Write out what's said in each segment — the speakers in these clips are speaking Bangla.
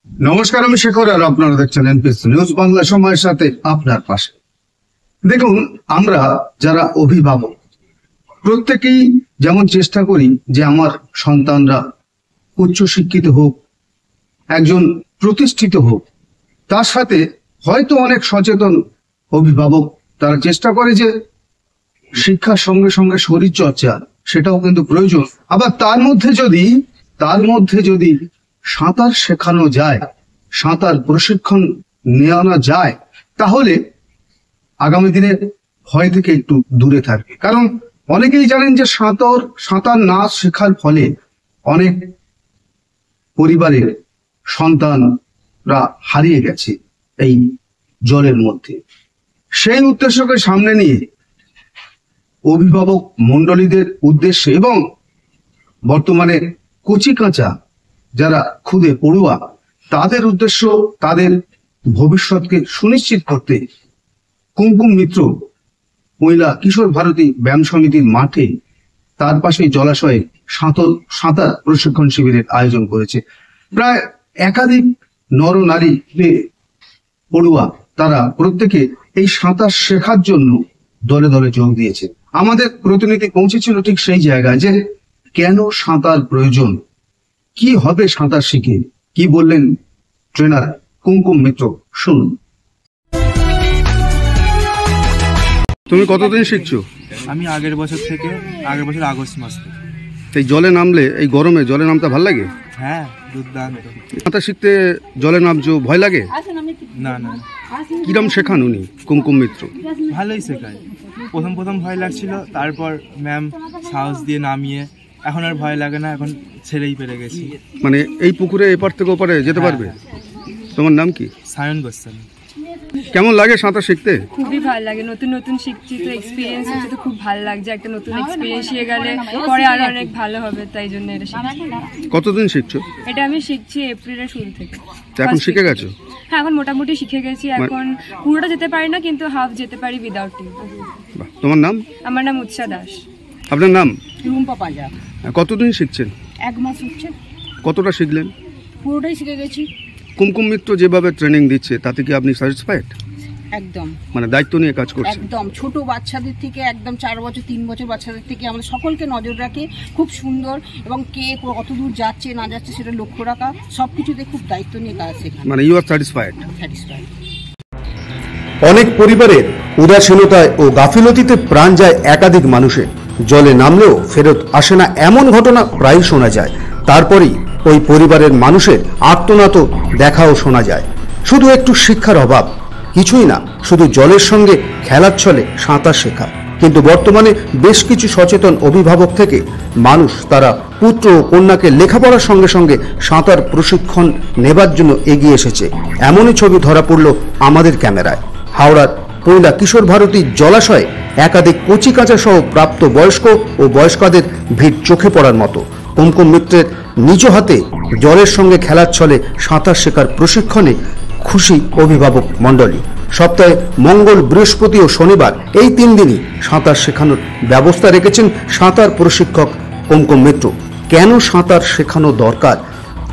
নমস্কার, আমি শেখর আর আপনারা দেখছেন এনপিএস নিউজ বাংলা, সময়ের সাথে আপনার পাশে। দেখুন, আমরা যারা অভিভাবক প্রত্যেকেই যেমন চেষ্টা করি যে আমার সন্তানরা উচ্চশিক্ষিত হোক, একজন প্রতিষ্ঠিত হোক, তার সাথে হয়তো অনেক সচেতন অভিভাবক তারা চেষ্টা করে যে শিক্ষার সঙ্গে সঙ্গে শরীর চর্চা সেটাও কিন্তু প্রয়োজন। আবার তার মধ্যে যদি সাঁতার শেখানো যায়, সাঁতার প্রশিক্ষণ নেওয়া যায়, তাহলে আগামী দিনে ভয় থেকে একটু দূরে থাকবে। কারণ অনেকেই জানেন যে সাঁতার না শেখার ফলে অনেক পরিবারের সন্তানরা হারিয়ে গেছে এই জলের মধ্যে। সেই উদ্দেশ্যকে সামনে নিয়ে অভিভাবক মণ্ডলীদের উদ্দেশ্যে এবং বর্তমানে কচিকাঁচা যারা খুদে পড়ুয়া তাদের উদ্দেশ্য, তাদের ভবিষ্যৎকে সুনিশ্চিত করতে কুমকুম মিত্র মহিলা কিশোর ভারতী ব্যায়াম সমিতির মাঠে তার পাশেই জলাশয়ে সাঁতার প্রশিক্ষণ শিবিরের আয়োজন করেছে। প্রায় একাধিক নর নারী পড়ুয়া তারা প্রত্যেকে এই সাঁতার শেখার জন্য দলে দলে যোগ দিয়েছে। আমাদের প্রতিনিধি পৌঁছেছিল ঠিক সেই জায়গায় যে কেন সাঁতার প্রয়োজন, কি হবে সাঁতার শিখে, কি বললেন ট্রেনার কুমকুম মিত্র, শুনুন। তুমি কতদিন শিখছো? আমি আগের বছর আগস্ট মাস থেকে। এই জলে নামলে, এই গরমে জলে নামতে ভালো লাগে? হ্যাঁ, দুর্দান্ত। সাঁতার শিখতে জলে নামছো, ভয় লাগে? না না। কিরম শেখান উনি কুমকুম মিত্র? ভালোই শেখায়। প্রথম ভয় লাগছিল, তারপর ম্যাম সাহস দিয়ে নামিয়ে এখন আর ভয় লাগে না, এখন ছেড়েই পেরে গেছি। মানে এই পুকুরে এপার থেকে ওপারে যেতে পারবে? তোমার নাম কি? সায়ন গোস্বামী। কেমন লাগে সাঁতার শিখতে? খুবই ভালো লাগে, নতুন শিখছি তো, এক্সপিরিয়েন্স হচ্ছে তো খুব ভালো লাগছে। একটা নতুন এক্সপিরিয়েন্স হয়ে গেলে পরে আরো অনেক ভালো হবে, তাই জন্য এটা শিখছি। কতদিন শিখছো? এটা আমি শিখছি এপ্রিলের শুরু থেকে। এখন শিখে গেছো? হ্যাঁ, এখন মোটামুটি শিখে গেছি। এখন পুরোটা যেতে পারি না, কিন্তু হাফ যেতে পারি উইদাউট টিউব। তোমার নাম? আমার নাম উৎসা দাস। আপনার নাম? রুম্পা পাজা। কতদিন শিখছেন? 1 মাস হচ্ছে। কতটা শিখলেন? পুরোটাই শিখে গেছি। কুমকুম মিত্র যেভাবে ট্রেনিং দিচ্ছে তাতে কি আপনি স্যাটিসফাইড? একদম, মানে দায়িত্ব নিয়ে কাজ করছেন? একদম। ছোট বাচ্চাদের থেকে একদম 4 বছর 3 বছর বাচ্চাদের থেকে আমাদের সকলকে নজর রাখে, খুব সুন্দর। এবং কে কত দূর যাচ্ছে না যাচ্ছে সেটা লক্ষ্য রাখা, সবকিছুতে খুব দায়িত্ব নিয়ে কাজ শেখা। মানে ইউ আর স্যাটিসফাইড? স্যাটিসফাইড। অনেক পরিবারের উদাসীনতায় ও গাফিলতিতে প্রাণ যায় একাধিক মানুষের। জলে নামলেও ফেরত আসে না এমন ঘটনা প্রায় শোনা যায়। তারপরেই ওই পরিবারের মানুষের আর্তনাদ দেখাও শোনা যায়। শুধু একটু শিক্ষার অভাব, কিছুই না, শুধু জলের সঙ্গে খেলার ছলে সাঁতার শেখা। কিন্তু বর্তমানে বেশ কিছু সচেতন অভিভাবক থেকে মানুষ তারা পুত্র ও কন্যাকে লেখাপড়ার সঙ্গে সঙ্গে সাঁতার প্রশিক্ষণ নেবার জন্য এগিয়ে এসেছে। এমনই ছবি ধরা পড়ল আমাদের ক্যামেরায়। হাওড়ার পৈলা কিশোর ভারতী জলাশয়ে একাধিক কচিকাঁচা সহ প্রাপ্ত বয়স্ক ও বয়স্কদের ভিড় চোখে পড়ার মতো। কুমকুম মিত্রের নিজ হাতে জলের সঙ্গে খেলার ছলে সাঁতার শেখার প্রশিক্ষণে খুশি অভিভাবক মণ্ডলী। সপ্তাহে মঙ্গল, বৃহস্পতি ও শনিবার এই 3 দিনই সাঁতার শেখানোর ব্যবস্থা রেখেছেন সাঁতার প্রশিক্ষক কুমকুম মিত্র। কেন সাঁতার শেখানো দরকার,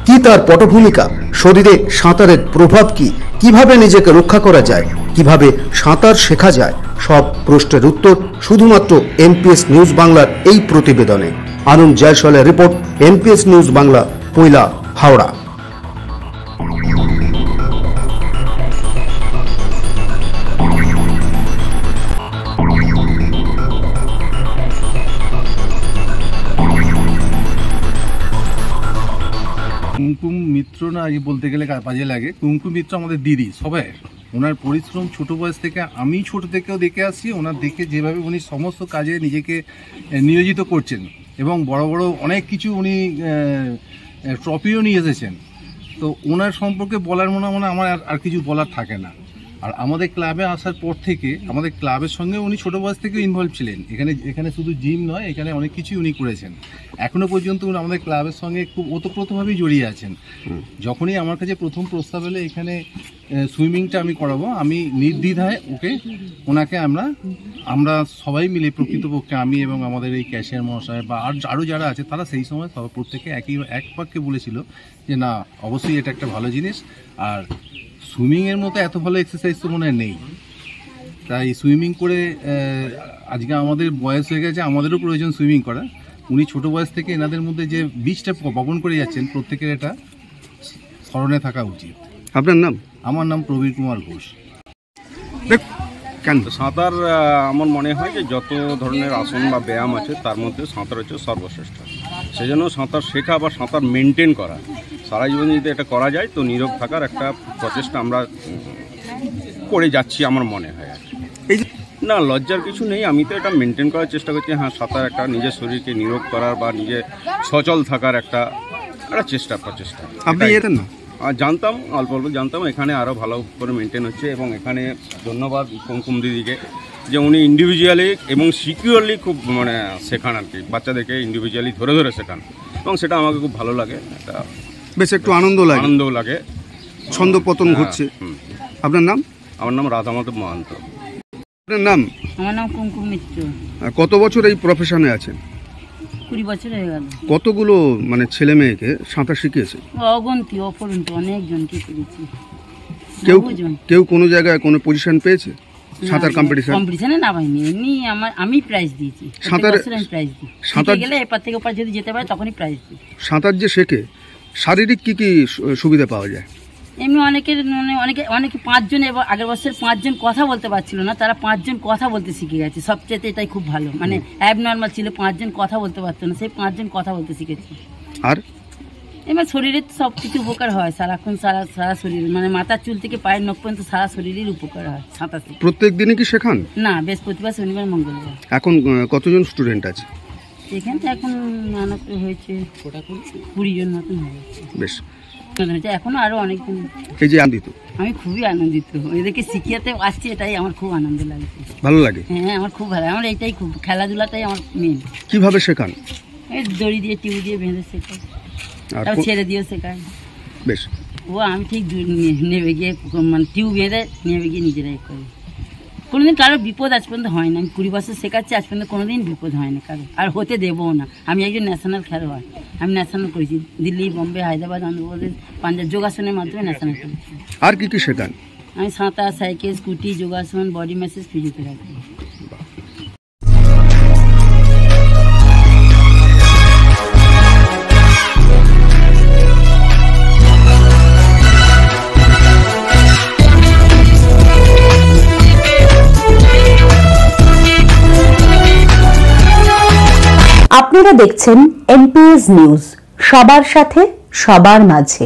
কি তার পটভূমিকা, শরীরে সাঁতারের প্রভাব কি, কিভাবে নিজেকে রক্ষা করা যায়, কিভাবে সাঁতার শেখা যায়, সব প্রশ্নের উত্তর শুধুমাত্র এনপিএস নিউজ বাংলার এই প্রতিবেদনে। আনন্দ জয়সওয়ালের রিপোর্ট, এনপিএস নিউজ বাংলা, পৈলা, হাওড়া। কুমকুম মিত্র না বলতে গেলে কাজে লাগে। কুমকুম মিত্র আমাদের দিদি সবাই, ওনার পরিশ্রম ছোট বয়স থেকে, আমি ছোট থেকেও দেখে আসছি। ওনার দেখে যেভাবে উনি সমস্ত কাজে নিজেকে নিয়োজিত করছেন এবং বড় বড় অনেক কিছু উনি ট্রফিও নিয়ে এসেছেন। তো ওনার সম্পর্কে বলার মনে আমার আর কিছু বলার থাকে না। আর আমাদের ক্লাবে আসার পর থেকে আমাদের ক্লাবের সঙ্গে উনি ছোটো বয়স থেকে ইনভলভ ছিলেন। এখানে শুধু জিম নয়, এখানে অনেক কিছুই উনি করেছেন। এখনও পর্যন্ত উনি আমাদের ক্লাবের সঙ্গে খুব ওতপ্রোতভাবেই জড়িয়ে আছেন। যখনই আমার কাছে প্রথম প্রস্তাব এলে এখানে সুইমিংটা আমি করাবো। আমি নির্দ্বিধায় ওনাকে আমরা সবাই মিলে প্রকৃতপক্ষে আমি এবং আমাদের এই ক্যাশিয়ার মহাশয় বা আরও যারা আছে তারা সেই সময় প্রত্যেকে এক বাক্যে বলেছিল যে না অবশ্যই এটা একটা ভালো জিনিস, আর সুইমিংয়ের মতো এত ভালো এক্সারসাইজ তো মনে হয় নেই। তাই সুইমিং করে আজকে আমাদের বয়স হয়ে গেছে, আমাদেরও প্রয়োজন সুইমিং করা। উনি ছোট বয়স থেকে এনাদের মধ্যে যে বীজটা বপন করে যাচ্ছেন প্রত্যেকের এটা স্মরণে থাকা উচিত। আপনার নাম? আমার নাম প্রবীর কুমার ঘোষ। কেন সাঁতার আমার মনে হয় যে যত ধরনের আসন বা ব্যায়াম আছে তার মধ্যে সাঁতার হচ্ছে সর্বশ্রেষ্ঠ। সেজন্য সাঁতার শেখা বা সাঁতার মেনটেন করা সারা জীবন যদি এটা করা যায় তো নীরব থাকার একটা প্রচেষ্টা আমরা করে যাচ্ছি আমার মনে হয়। এই যে না লজ্জার কিছু নেই, আমি তো এটা মেনটেন করার চেষ্টা করছি। হ্যাঁ, সাঁতার একটা নিজের শরীরকে নীরব করার বা নিজে সচল থাকার একটা প্রচেষ্টা। আপনি যেতেন না? জানতাম, অল্প জানতাম। এখানে আরও ভালো করে মেনটেন হচ্ছে এবং এখানে ধন্যবাদ কুমকুম দিদিকে যে উনি ইন্ডিভিজুয়ালি এবং সিকিউরলি খুব শেখান আর কি, বাচ্চাদেরকে ইন্ডিভিজুয়ালি ধরে ধরে শেখান এবং সেটা আমাকে খুব ভালো লাগে। এটা বেশ একটু আনন্দ লাগে, ছন্দ পতন ঘটছে। আপনার নাম? আমার নাম রাধামাধব মহান্ত। আপনার নাম? আমার নাম কুমকুম মিত্র। কত বছর এই প্রফেশনে আছেন? 20 বছর হয়ে গেল। কতগুলো ছেলে মেয়েকে সাঁতার শিখিয়েছে? অগন্তি অপরন্ত অনেকজনকে করেছি। কেউ কোনো জায়গায় কোনো পজিশন পেয়েছে সাঁতার কম্পিটিশনে না পাইনি, এমনি আমি প্রাইজ দিয়েছি। সাঁতার প্রাইজ দিই, সাঁতার গেলে এপার থেকে ওপার যদি যেতে পারে তখনই প্রাইজ দিই। সাঁতার যে শেখে শারীরিক কি সুবিধা পাওয়া যায়? এমনি অনেকে 5 জন, এবং আগের বছর 5 জন কথা বলতে পারছিল না, তারা 5 জন কথা বলতে শিখে গেছে। সবচেয়ে এটাই খুব ভালো, অ্যাবনর্মাল ছিল, 5 জন কথা বলতে পারতো না, সেই 5 জন কথা বলতে শিখেছে। আর এবার শরীরের তো সব কিছু উপকার হয়, সারাক্ষণ সারা শরীর মাথার চুল থেকে পায়ের নখ পর্যন্ত সারা শরীরের উপকার হয় সাঁতার থেকে। প্রত্যেক দিনই কি শেখান? না, বৃহস্পতিবার, শনিবার, মঙ্গলবার। এখন কতজন স্টুডেন্ট আছে এখান থেকে? এখন হয়েছে 20 জন মতন হয়েছে। বেশ, এখনো আরো অনেকজন। এই যে আনন্দিত, আমি খুবই আনন্দিত, এদেরকে শিখিয়াতে আসছি, এটাই আমার খুব আনন্দ লাগছে, ভালো লাগে। হ্যাঁ, আমার খুব ভালো, আমার এইটাই খুব, খেলাধুলাটাই আমার মেন। কিভাবে শেখান? এই দড়ি দিয়ে টিউ দিয়ে বেঁধে শেখাই, তারপর ছেড়ে দিয়েও শেখাই। বেশ, আমি ঠিক নেবে গিয়ে টিউ বেঁধে নেবে গিয়ে নিজেরাই করি। কোনোদিন কারো বিপদ আজ পর্যন্ত হয় না। আমি 20 বছর শেখাচ্ছি, আজ পর্যন্ত কোনোদিন বিপদ হয় না কারো, আর হতে দেবও না। আমি একজন ন্যাশনাল খেলোয়াড়, আমি ন্যাশনাল করেছি, দিল্লি, বোম্বে, হায়দ্রাবাদ, অন্ধ্রপ্রদেশ, পাঞ্জাব, যোগাসনের মাধ্যমে ন্যাশনাল করেছি। আর কি শেখান? আমি সাঁতার, সাইকেল, স্কুটি, যোগাসন, বডি ম্যাসেজ, ফিজিওথেরাপি। আপনারা দেখছেন এনপিএস নিউজ, সবার সাথে সবার মাঝে।